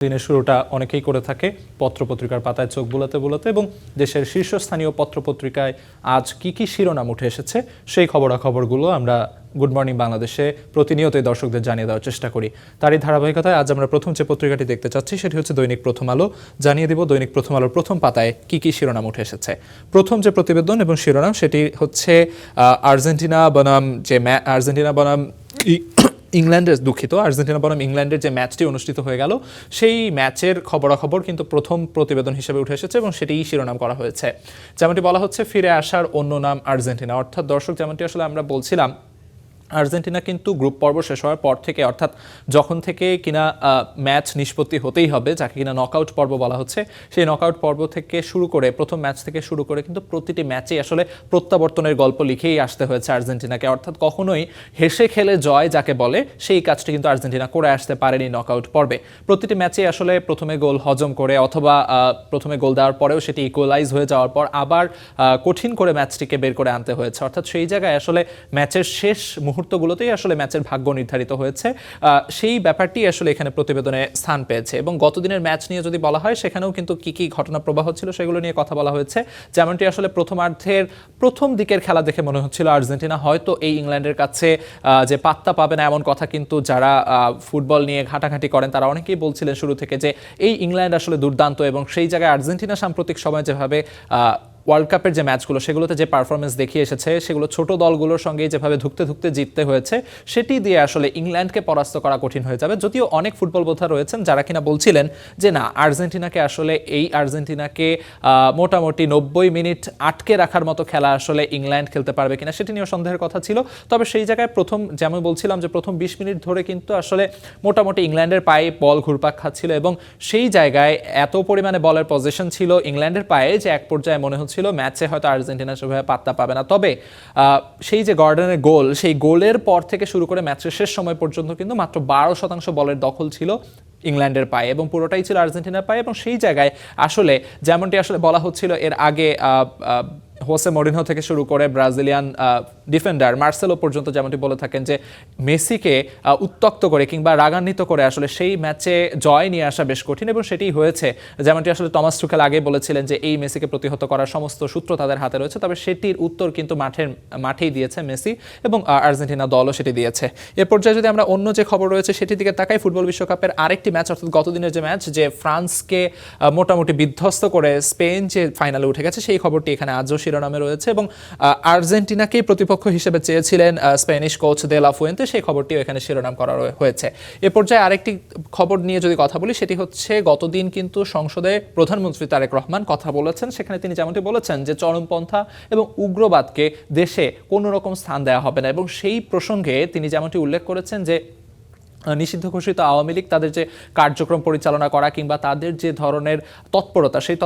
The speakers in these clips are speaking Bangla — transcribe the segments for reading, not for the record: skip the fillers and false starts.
দিনের শুরুটা অনেকেই করে থাকে পত্রপত্রিকার পাতায় চোখ বোলাতে বোলাতে এবং দেশের শীর্ষস্থানীয় পত্রপত্রিকায় আজ কি কি শিরোনাম উঠে এসেছে সেই খবরাখবরগুলো আমরা গুড মর্নিং বাংলাদেশে প্রতিনিয়তই দর্শকদের জানিয়ে দেওয়ার চেষ্টা করি। তারই ধারাবাহিকতায় আজ আমরা প্রথম যে পত্রিকাটি দেখতে চাচ্ছি সেটি হচ্ছে দৈনিক প্রথম আলো। জানিয়ে দিব দৈনিক প্রথম আলোর প্রথম পাতায় কি কি শিরোনাম উঠে এসেছে। প্রথম যে প্রতিবেদন এবং শিরোনাম সেটি হচ্ছে আর্জেন্টিনা বনাম আর্জেন্টিনা বনাম ইংল্যান্ডের যে ম্যাচটি অনুষ্ঠিত হয়ে গেল সেই ম্যাচের খবরাখবর কিন্তু প্রথম প্রতিবেদন হিসেবে উঠে এসেছে এবং সেটিই শিরোনাম করা হয়েছে। যেমনটি বলা হচ্ছে, ফিরে আসার অন্য নাম আর্জেন্টিনা। অর্থাৎ দর্শক, যেমনটি আসলে আমরা বলছিলাম, আর্জেন্টিনা কিন্তু গ্রুপ পর্ব শেষ হওয়ার পর থেকে, অর্থাৎ যখন থেকে কিনা ম্যাচ নিষ্পত্তি হতেই হবে, যাকে কিনা নকআউট পর্ব বলা হচ্ছে, সেই নকআউট পর্ব থেকে শুরু করে প্রথম ম্যাচ থেকে শুরু করে কিন্তু প্রতিটি ম্যাচেই আসলে প্রত্যাবর্তনের গল্প লিখেই আসতে হয়েছে আর্জেন্টিনাকে। অর্থাৎ কখনোই হেসে খেলে জয় যাকে বলে সেই কাজটি কিন্তু আর্জেন্টিনা করে আসতে পারেনি নকআউট পর্বে। প্রতিটি ম্যাচেই আসলে প্রথমে গোল হজম করে অথবা প্রথমে গোল দেওয়ার পরেও সেটি ইকুয়ালাইজ হয়ে যাওয়ার পর আবার কঠিন করে ম্যাচটিকে বের করে আনতে হয়েছে। অর্থাৎ সেই জায়গায় আসলে ম্যাচের শেষ মুহূর্তগুলোতেই আসলে ম্যাচের ভাগ্য নির্ধারিত হয়েছে। সেই ব্যাপারটি আসলে এখানে প্রতিবেদনে স্থান পেয়েছে। এবং গতদিনের ম্যাচ নিয়ে যদি বলা হয়, সেখানেও কিন্তু কি কি ঘটনা প্রবাহ ছিল সেগুলো নিয়ে কথা বলা হয়েছে। যেমনটি আসলে প্রথমার্ধের প্রথম দিকের খেলা দেখে মনে হচ্ছিল আর্জেন্টিনা হয়তো এই ইংল্যান্ডের কাছে যে পাত্তা পাবে না, এমন কথা কিন্তু যারা ফুটবল নিয়ে ঘাটাঘাটি করেন তারা অনেকেই বলছিলেন শুরু থেকে যে এই ইংল্যান্ড আসলে দুর্দান্ত। এবং সেই জায়গায় আর্জেন্টিনা সাম্প্রতিক সময় যেভাবে ওয়ার্ল্ড কাপের যে ম্যাচগুলো সেগুলোতে যে পারফরমেন্স দেখিয়ে এসেছে, সেগুলো ছোট দলগুলোর সঙ্গে যেভাবে ধুকতে ধুকতে জিততে হয়েছে, সেটি দিয়ে আসলে ইংল্যান্ডকে পরাস্ত করা কঠিন হয়ে যাবে। যদিও অনেক ফুটবল বোদ্ধা রয়েছেন যারা কিনা বলছিলেন যে না, আর্জেন্টিনাকে মোটামুটি 90 মিনিট আটকে রাখার মতো খেলা আসলে ইংল্যান্ড খেলতে পারবে কিনা সেটি নিয়েও সন্দেহের কথা ছিল। তবে সেই জায়গায় যেমন বলছিলাম যে প্রথম 20 মিনিট ধরে কিন্তু আসলে মোটামুটি ইংল্যান্ডের পায়ে বল ঘুরপাক খাচ্ছিল এবং সেই জায়গায় এত পরিমাণে বলের পজিশন ছিল ইংল্যান্ডের পায়ে যে এক পর্যায়ে মনে হচ্ছিল ম্যাচে হয়তো আর্জেন্টিনা সেভাবে পাত্তা পাবে না। তবে সেই যে গর্ডনের গোল, সেই গোলের পর থেকে শুরু করে ম্যাচের শেষ সময় পর্যন্ত কিন্তু মাত্র 12% বলের দখল ছিল ইংল্যান্ডের পায়ে এবং পুরোটাই ছিল আর্জেন্টিনার পায়ে। এবং সেই জায়গায় আসলে যেমনটি আসলে বলা হচ্ছিল এর আগে হোসে মরিনহো থেকে শুরু করে ব্রাজিলিয়ান ডিফেন্ডার মার্সেলো পর্যন্ত যেমনটি বলে থাকেন যে মেসিকে উত্তক্ত করে কিংবা রাগান্বিত করে আসলে সেই ম্যাচে জয় নিয়ে আসা বেশ কঠিন, এবং সেটিই হয়েছে। যেমনটি আসলে টমাস টুখেল আগে বলেছিলেন যে এই মেসিকে প্রতিহত করার সমস্ত সূত্র তাদের হাতে রয়েছে, তবে সেটির উত্তর কিন্তু মাঠেই দিয়েছে মেসি এবং আর্জেন্টিনা দলও সেটি দিয়েছে। এ পর্যায়ে যদি আমরা অন্য যে খবর রয়েছে সেটির দিকে তাকাই, ফুটবল বিশ্বকাপের আরেকটি ম্যাচ, অর্থাৎ গতদিনের যে ম্যাচ, যে ফ্রান্সকে মোটামুটি বিধ্বস্ত করে স্পেন যে ফাইনালে উঠে গেছে, সেই খবরটি এখানে আজও শিরোনামে রয়েছে। এবং আর্জেন্টিনাকেই প্রতিপক্ষ হিসেবে চেয়েছিলেন স্প্যানিশ কোচ দে লা ফুয়েন্তে, সেই খবরটিও এখানে শিরোনাম করা হয়েছে। এ পর্যায়ে আরেকটি খবর নিয়ে যদি কথা বলি, সেটি হচ্ছে গতদিন কিন্তু সংসদে প্রধানমন্ত্রী তারেক রহমান কথা বলেছেন। সেখানে তিনি যেমনটি বলেছেন যে চরমপন্থা এবং উগ্রবাদকে দেশে কোনো রকম স্থান দেওয়া হবে না। এবং সেই প্রসঙ্গে তিনি যেমনটি উল্লেখ করেছেন যে নিষিদ্ধ ঘোষিত আওয়ামী লীগ তাদের যে কার্যক্রম পরিচালনা করা কিংবা তাদের যে ধরনের তৎপরতা, সেই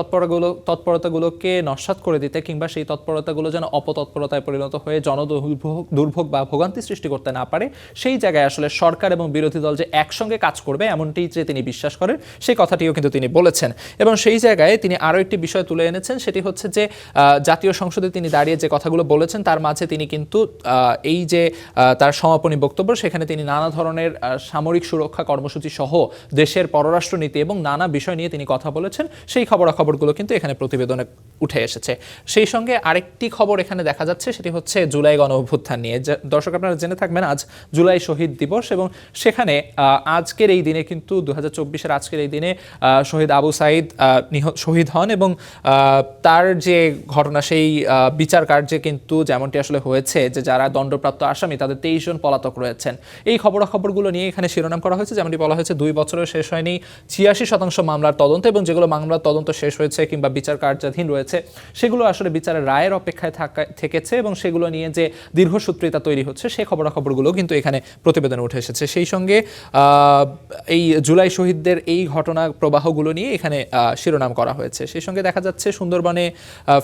তৎপরতাগুলোকে নস্যাৎ করে দিতে কিংবা সেই তৎপরতাগুলো যেন অপতৎপরতায় পরিণত হয়ে দুর্ভোগ বা ভোগান্তি সৃষ্টি করতে না পারে, সেই জায়গায় আসলে সরকার এবং বিরোধী দল যে একসঙ্গে কাজ করবে এমনটি যে তিনি বিশ্বাস করেন, সেই কথাটিও কিন্তু তিনি বলেছেন। এবং সেই জায়গায় তিনি আরও একটি বিষয় তুলে এনেছেন, সেটি হচ্ছে যে জাতীয় সংসদে তিনি দাঁড়িয়ে যে কথাগুলো বলেছেন তার মাঝে তিনি কিন্তু এই যে তার সমাপনী বক্তব্য, সেখানে তিনি নানা ধরনের সামরিক সুরক্ষা কর্মসূচি সহ দেশের পররাষ্ট্রনীতি এবং নানা বিষয় নিয়ে তিনি কথা বলেছেন। সেই খবরাখবরগুলো কিন্তু এখানে প্রতিবেদনে উঠে এসেছে। সেই সঙ্গে আরেকটি খবর এখানে দেখা যাচ্ছে, সেটি হচ্ছে জুলাই গণ অভ্যুত্থান নিয়ে। দর্শক, আপনারা জেনে থাকবেন আজ জুলাই শহীদ দিবস এবং সেখানে আজকের এই দিনে কিন্তু 2024-এর আজকের এই দিনে শহীদ আবু সাঈদ শহীদ হন এবং তার যে ঘটনা, সেই বিচার কার্যে কিন্তু যেমনটি আসলে হয়েছে যে যারা দণ্ডপ্রাপ্ত আসামি তাদের 23 জন পলাতক রয়েছেন। এই খবরাখবরগুলো নিয়ে এখানে শিরোনাম করা হয়েছে। যেমনটি বলা হয়েছে 2 বছরেও শেষ হয়নি 86% মামলার তদন্ত, এবং যেগুলো মামলার তদন্ত শেষ হয়েছে কিংবা বিচার কার্যাধীন রয়েছে সেগুলো আসলে বিচারের রায়ের অপেক্ষায় থেকেছে এবং সেগুলো নিয়ে যে দীর্ঘসূত্রিতা তৈরি হচ্ছে, সেই খবরাখবরগুলো কিন্তু এখানে প্রতিবেদনে উঠে এসেছে। সেই সঙ্গে এই জুলাই শহীদদের এই ঘটনা প্রবাহগুলো নিয়ে এখানে শিরোনাম করা হয়েছে। সেই সঙ্গে দেখা যাচ্ছে সুন্দরবনে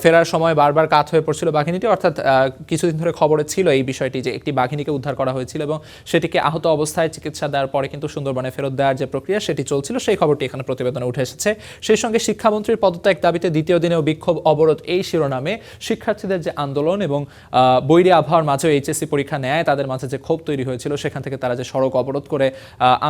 ফেরার সময় বারবার কাত হয়ে পড়ছিল বাঘিনীটি, অর্থাৎ কিছুদিন ধরে খবরে ছিল এই বিষয়টি যে একটি বাঘিনীকে উদ্ধার করা হয়েছিল এবং সেটিকে আহত অবস্থায় চিকিৎসা চিকিৎসা দেওয়ার পরে কিন্তু সুন্দরবনে ফেরত দেওয়ার যে প্রক্রিয়া সেটি চলছিল, সেই খবরটি এখানে প্রতিবেদনে উঠে এসেছে। সেই সঙ্গে শিক্ষামন্ত্রীর পদত্যাগ দাবিতে দ্বিতীয় দিনেও বিক্ষোভ অবরোধ এই শিরোনামে শিক্ষার্থীদের যে আন্দোলন এবং বৈরী আবহাওয়ার মাঝেও এইচএসসি পরীক্ষা নেয় তাদের মাঝে যে ক্ষোভ তৈরি হয়েছিল, সেখান থেকে তারা যে সড়ক অবরোধ করে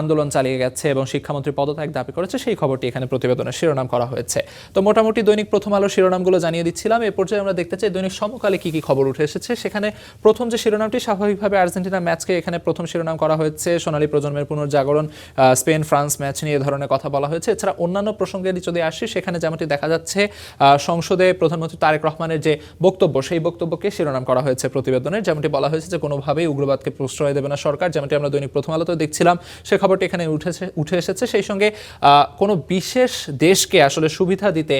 আন্দোলন চালিয়ে গেছে এবং শিক্ষামন্ত্রী পদত্যাগ দাবি করেছে, সেই খবরটি এখানে প্রতিবেদনে শিরোনাম করা হয়েছে। তো মোটামুটি দৈনিক প্রথম আলোর শিরোনামগুলো জানিয়ে দিচ্ছিলাম। এ পর্যায়ে আমরা দেখতে চাই দৈনিক সমকালে কি কি খবর উঠে এসেছে। সেখানে প্রথম যে শিরোনামটি, স্বাভাবিকভাবে আর্জেন্টিনা ম্যাচকে এখানে প্রথম শিরোনাম করা হয়েছে। সোনালী প্রজন্মের পুনর্জাগরণ, স্পেন ফ্রান্স ম্যাচ নিয়ে এ ধরনের কথা বলা হয়েছে। এছাড়া অন্যান্য প্রসঙ্গে যদি আসি, সেখানে যেমনটি দেখা যাচ্ছে সংসদে প্রধানমন্ত্রী তারেক রহমানের যে বক্তব্য, সেই বক্তব্যকে শিরোনাম করা হয়েছে প্রতিবেদনের। যেমনটি বলা হয়েছে যে কোনোভাবেই উগ্রবাদকে প্রশ্রয় দেবে না সরকার, যেমনটি আমরা দৈনিক প্রথম আলোতে দেখছিলাম, সে খবরটি এখানে উঠে এসেছে। সেই সঙ্গে কোনো বিশেষ দেশকে আসলে সুবিধা দিতে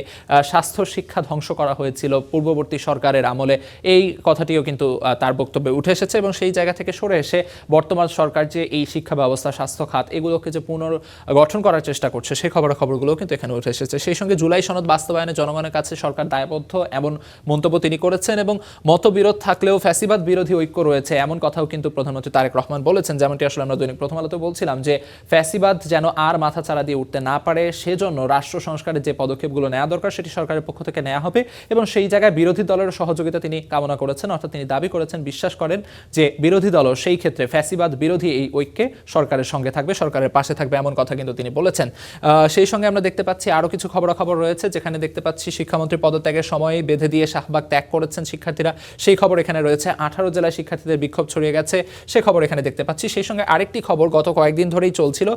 স্বাস্থ্য শিক্ষা ধ্বংস করা হয়েছিল পূর্ববর্তী সরকারের আমলে, এই কথাটিও কিন্তু তার বক্তব্যে উঠে এসেছে। এবং সেই জায়গা থেকে সরে এসে বর্তমান সরকার যে এই শিক্ষা ব্যবস্থা, স্বাস্থ্য খাত, এগুলোকে যে পুনর্গঠন করার চেষ্টা করছে, সেই খবরগুলো কিন্তু এখানে উঠে এসেছে। সেই সঙ্গে জুলাই সনদ বাস্তবায়নে জনগণের কাছে সরকার দায়বদ্ধ এমন মন্তব্য তিনি করেছেন। এবং মতবিরোধ থাকলেও ফ্যাসিবাদ বিরোধী ঐক্য রয়েছে এমন কথাও কিন্তু প্রধানমন্ত্রী তারেক রহমান বলেছেন। যেমনটি আসলে আমরা দৈনিক প্রথম আলোতে বলছিলাম যে ফ্যাসিবাদ যেন আর মাথাচাড়া দিয়ে উঠতে না পারে, সেজন্য রাষ্ট্র সংস্কারের যে পদক্ষেপগুলো নেওয়া দরকার সেটি সরকারের পক্ষ থেকে নেওয়া হবে। এবং সেই জায়গায় বিরোধী দলের সহযোগিতা তিনি কামনা করেছেন, অর্থাৎ তিনি দাবি করেছেন, বিশ্বাস করেন যে বিরোধী দলও সেই ক্ষেত্রে ফ্যাসিবাদ বিরোধী এই ঐক্যে সরকারের সঙ্গে থাকবে, সরকারের পাশে থাকবে, এমন কথা কিন্তু তিনি বলেছেন। সেই সঙ্গে আমরা দেখতে পাচ্ছি আরও কিছু খবরাখবর রয়েছে, যেখানে দেখতে পাচ্ছি শিক্ষামন্ত্রী পদত্যাগের সময় বেঁধে দিয়ে শাহবাগ ত্যাগ করেছেন শিক্ষার্থীরা, সেই খবর এখানে রয়েছে। 18 জেলায় শিক্ষার্থীদের বিক্ষোভ ছড়িয়ে গেছে, সে খবর এখানে দেখতে পাচ্ছি। সেই সঙ্গে আরেকটি খবর গত কয়েকদিন ধরেই চলছিল,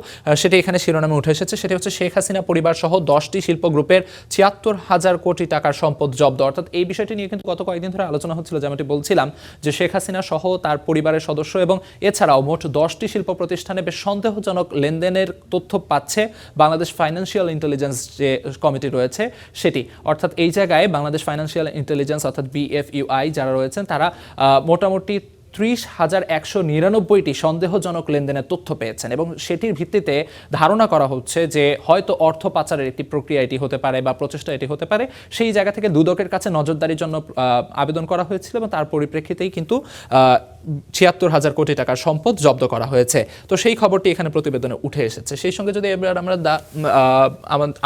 সেটি এখানে শিরোনামে উঠে এসেছে। সেটি হচ্ছে শেখ হাসিনা পরিবার সহ 10টি শিল্প গ্রুপের ৭৬,০০০ কোটি টাকার সম্পদ জব্দ। অর্থাৎ এই বিষয়টি নিয়ে কিন্তু গত কয়েকদিন ধরে আলোচনা হচ্ছিল, যেমনটি বলছিলাম যে শেখ হাসিনা সহ তার পরিবারের সদস্য এবং এছাড়াও মোট 10টি শিল্প প্রতিষ্ঠানে বেশ সন্দেহজনক লেনদেনের তথ্য পাচ্ছে বাংলাদেশ ফাইন্যান্সিয়াল ইন্টেলিজেন্স যে কমিটি রয়েছে সেটি। অর্থাৎ এই জায়গায় বাংলাদেশ ফাইন্যান্সিয়াল ইন্টেলিজেন্স অর্থাৎ BFUI যারা রয়েছেন, তারা মোটামুটি 30,199টি সন্দেহজনক লেনদেনের তথ্য পেয়েছেন এবং সেটির ভিত্তিতে ধারণা করা হচ্ছে যে হয়তো অর্থ পাচারের একটি প্রক্রিয়া এটি হতে পারে বা প্রচেষ্টা এটি হতে পারে। সেই জায়গা থেকে দুদকের কাছে নজরদারির জন্য আবেদন করা হয়েছিল এবং তার পরিপ্রেক্ষিতেই কিন্তু ৭৬,০০০ কোটি টাকার সম্পদ জব্দ করা হয়েছে। তো সেই খবরটি এখানে প্রতিবেদনে উঠে এসেছে। সেই সঙ্গে যদি এবার আমরা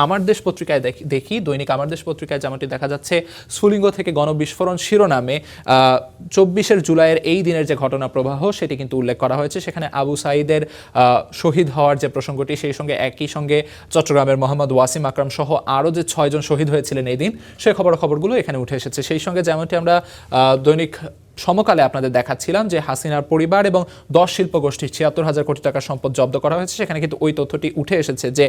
আমার দেশ পত্রিকায় দেখি, দৈনিক আমার দেশ পত্রিকায় যেমনটি দেখা যাচ্ছে, স্ফুলিঙ্গ থেকে গণবিস্ফোরণ শিরোনামে 24 জুলাইয়ের এই দিনের যে ঘটনা প্রবাহ সেটি কিন্তু উল্লেখ করা হয়েছে। সেখানে আবু সাঈদের শহীদ হওয়ার যে প্রসঙ্গটি, সেই সঙ্গে একই সঙ্গে চট্টগ্রামের মোহাম্মদ ওয়াসিম আকরাম সহ আরও যে 6 জন শহীদ হয়েছিলেন এই দিন, সেই খবরগুলো এখানে উঠে এসেছে। সেই সঙ্গে যেমনটি আমরা দৈনিক সমকালে আপনাদের দেখাচ্ছিলাম যে হাসিনার পরিবার এবং 10 শিল্পগোষ্ঠীর ৭৬,০০০ কোটি টাকার সম্পদ জব্দ করা হয়েছে, সেখানে কিন্তু ওই তথ্যটি উঠে এসেছে যে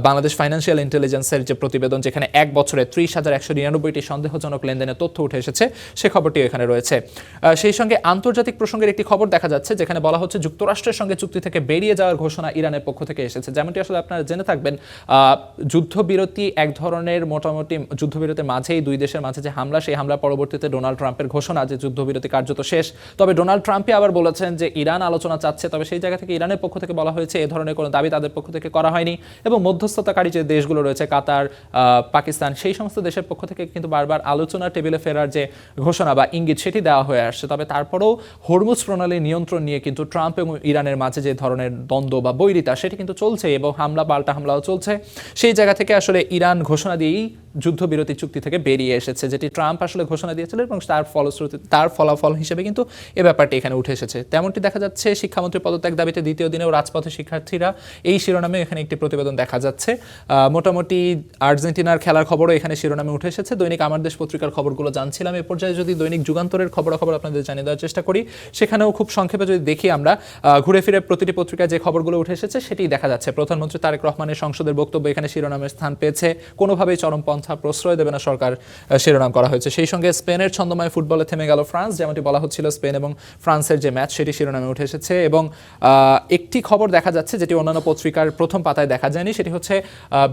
বাংলাদেশ ফাইন্যান্সিয়াল ইন্টেলিজেন্সের যে প্রতিবেদন, যেখানে এক বছরে 30,199টি সন্দেহজনক লেনদেনের তথ্য উঠে এসেছে, সে খবরটি এখানে রয়েছে। সেই সঙ্গে আন্তর্জাতিক প্রসঙ্গের একটি খবর দেখা যাচ্ছে, যেখানে বলা হচ্ছে যুক্তরাষ্ট্রের সঙ্গে চুক্তি থেকে বেরিয়ে যাওয়ার ঘোষণা ইরানের পক্ষ থেকে এসেছে। যেমনটি আসলে আপনারা জেনে থাকবেন, যুদ্ধবিরতি এক ধরনের মোটামুটি যুদ্ধবিরতির মাঝেই দুই দেশের মাঝে যে হামলা, সেই হামলা পরবর্তীতে ডোনাল্ড ট্রাম্পের ঘোষণা যে যুদ্ধবিরতি কার্যত শেষ। তবে ডোনাল্ড ট্রাম্পই আবার বলেছেন যে ইরান আলোচনা চাচ্ছে, তবে সেই জায়গা থেকে ইরানের পক্ষ থেকে বলা হয়েছে এ ধরনের কোনো দাবি তাদের পক্ষ থেকে করা হয়নি এবং মধ্যস্থতাকারী যে দেশগুলো রয়েছে, কাতার, পাকিস্তান, সেই সমস্ত দেশের পক্ষ থেকে কিন্তু বারবার আলোচনার টেবিলে ফেরার যে ঘোষণা বা ইঙ্গিত সেটি দেওয়া হয়ে আসছে। তবে তারপরেও হরমুজ প্রণালী নিয়ন্ত্রণ নিয়ে কিন্তু ট্রাম্প এবং ইরানের মাঝে যে ধরনের দ্বন্দ্ব বা বৈরিতা সেটি কিন্তু চলছে এবং পাল্টা হামলাও চলছে। সেই জায়গা থেকে আসলে ইরান ঘোষণা দিয়েই যুদ্ধবিরতি চুক্তি থেকে বেরিয়ে এসেছে, যেটি ট্রাম্প আসলে ঘোষণা দিয়েছিলেন এবং তার ফলাফল হিসেবে কিন্তু এ ব্যাপারটি এখানে উঠে এসেছে। তেমনটি দেখা যাচ্ছে শিক্ষামন্ত্রী পদত্যাগ দাবিতে দ্বিতীয় দিনেও রাজপথে শিক্ষার্থীরা, এই শিরোনামে এখানে একটি প্রতিবেদন দেখা যাচ্ছে। মোটামুটি আর্জেন্টিনার খেলার খবরও এখানে শিরোনামে উঠে এসেছে। দৈনিক আমার দেশ পত্রিকার খবরগুলো জানছিলাম। এ পর্যায়ে যদি দৈনিক যুগান্তরের খবরাখবর আপনাদের জানিয়ে দেওয়ার চেষ্টা করি, সেখানেও খুব সংক্ষেপে যদি দেখি আমরা, ঘুরে ফিরে প্রতিটি পত্রিকায় যে খবরগুলো উঠে এসেছে সেটি দেখা যাচ্ছে। প্রধানমন্ত্রী তারেক রহমানের সংসদের বক্তব্য এখানে শিরোনামের স্থান পেয়েছে। কোনোভাবেই চরমপন্থা প্রশ্রয় দেবে না সরকার, শিরোনাম করা হয়েছে। সেই সঙ্গে স্পেনের ছন্দময় ফুটবলে থেমে গেল ফ্রান্স, যেমনটি বলা হচ্ছিল স্পেন এবং ফ্রান্সের যে ম্যাচ সেটি শিরোনামে উঠে এসেছে। এবং একটি খবর দেখা যাচ্ছে যেটি অন্যান্য পত্রিকার প্রথম পাতায় দেখা যায়নি, সেটি হচ্ছে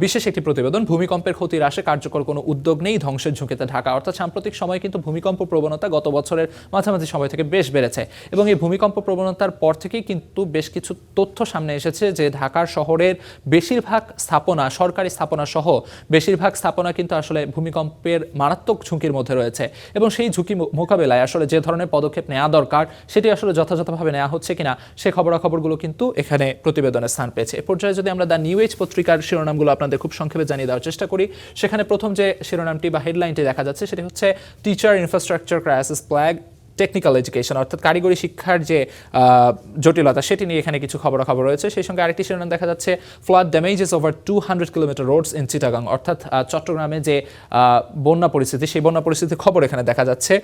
বিশেষ একটি প্রতিবেদন, ভূমিকম্পের ক্ষতি হ্রাসে কার্যকর কোনো উদ্যোগ নেই, ধ্বংসের ঝুঁকিতে ঢাকা। অর্থাৎ সাম্প্রতিক সময়ে কিন্তু ভূমিকম্প প্রবণতা গত বছরের মাঝামাঝি সময় থেকে বেশ বেড়েছে এবং এই ভূমিকম্প প্রবণতার পর থেকেই কিন্তু বেশ কিছু তথ্য সামনে এসেছে যে ঢাকার শহরের বেশিরভাগ স্থাপনা, সরকারি স্থাপনা সহ বেশিরভাগ স্থাপনা কিন্তু কিন্তু আসলে ভূমিকম্পের মারাত্মক ঝুঁকির মধ্যে রয়েছে এবং সেই ঝুঁকি মোকাবেলায় আসলে যে ধরনের পদক্ষেপ নেওয়া দরকার সেটি আসলে যথাযথভাবে নেওয়া হচ্ছে কিনা সে খবরাখবরগুলো কিন্তু এখানে প্রতিবেদনে স্থান পেয়েছে। এ পর্যায়ে যদি আমরা দ্য নিউ এজ পত্রিকার শিরোনামগুলো আপনাদের খুব সংক্ষেপে জানিয়ে দেওয়ার চেষ্টা করি, সেখানে প্রথম যে শিরোনামটি বা হেডলাইনটি দেখা যাচ্ছে সেটি হচ্ছে teacher infrastructure crisis plug technical education, অর্থাৎ কারিগরি শিক্ষার যে জটিলতা সেটি নিয়ে এখানে কিছু খবরাখবর রয়েছে। সেই সঙ্গে আরেকটি শিরোনাম দেখা যাচ্ছে flood damages over 200 kilometre Rhodes in Chittagong, অর্থাৎ চট্টগ্রামে যে বন্যা পরিস্থিতি সেই বন্যা পরিস্থিতির খবর এখানে দেখা যাচ্ছে।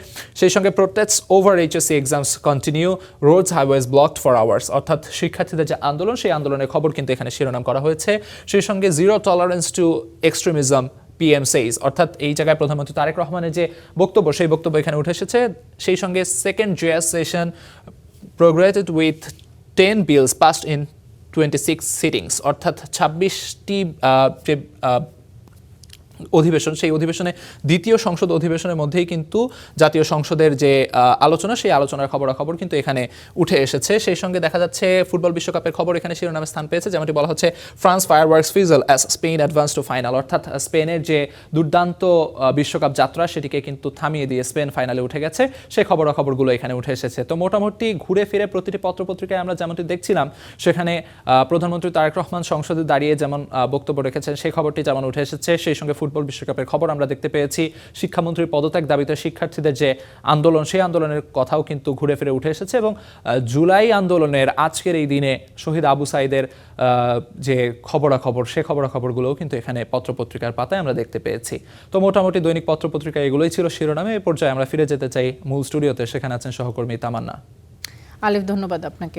সেই সঙ্গে protests over HSC exams continue, roads highways blocked for hours, অর্থাৎ শিক্ষার্থীদের যে আন্দোলন সেই আন্দোলনের খবর কিন্তু এখানে শিরোনাম করা হয়েছে। সেই সঙ্গে zero tolerance two extremism PM says, অর্থাৎ এই জায়গায় প্রধানমন্ত্রী তারেক রহমানের যে বক্তব্য সেই বক্তব্য এখানে উঠে এসেছে। সেই সঙ্গে second JS session progressed with 10 bills passed in 26 sittings, অর্থাৎ 26টি যে অধিবেশন সেই অধিবেশনে দ্বিতীয় সংসদ অধিবেশনের মধ্যেই কিন্তু জাতীয় সংসদের যে আলোচনা সেই আলোচনার খবরাখবর কিন্তু এখানে উঠে এসেছে। সেই সঙ্গে দেখা যাচ্ছে ফুটবল বিশ্বকাপের খবর এখানে শিরোনামে স্থান পেয়েছে, যেমনটি বলা হচ্ছে France fireworks fizzle as Spain advance to final, অর্থাৎ স্পেনের যে দুর্দান্ত বিশ্বকাপ যাত্রা সেটিকে কিন্তু থামিয়ে দিয়ে স্পেন ফাইনালে উঠে গেছে, সেই খবরাখবরগুলো এখানে উঠে এসেছে। তো মোটামুটি ঘুরে ফিরে প্রতিটি পত্রপত্রিকায় আমরা যেমনটি দেখছিলাম সেখানে প্রধানমন্ত্রী তারেক রহমান সংসদে দাঁড়িয়ে যেমন বক্তব্য রেখেছেন সেই খবরটি যেমন উঠে এসেছে, সেই সঙ্গে ফুটবল বিশ্বকাপের খবর আমরা দেখতে পেয়েছি। শিক্ষামন্ত্রীর পদত্যাগ দাবিতে শিক্ষার্থীদের যে আন্দোলন সেই আন্দোলনের কথাও কিন্তু ঘুরে ফিরে উঠে এসেছে এবং জুলাই আন্দোলনের আজকের এই দিনে শহীদ আবু সাইদের যে খবরাখবর সেই খবরাখবরগুলোও কিন্তু এখানে পত্রপত্রিকার পাতায় আমরা দেখতে পেয়েছি। তো মোটামুটি দৈনিক পত্রপত্রিকা এগুলোই ছিল শিরোনামে। এই পর্যায়ে আমরা ফিরে যেতে চাই মূল স্টুডিওতে, সেখানে আছেন সহকর্মী তামান্না। আলিফ, ধন্যবাদ আপনাকে।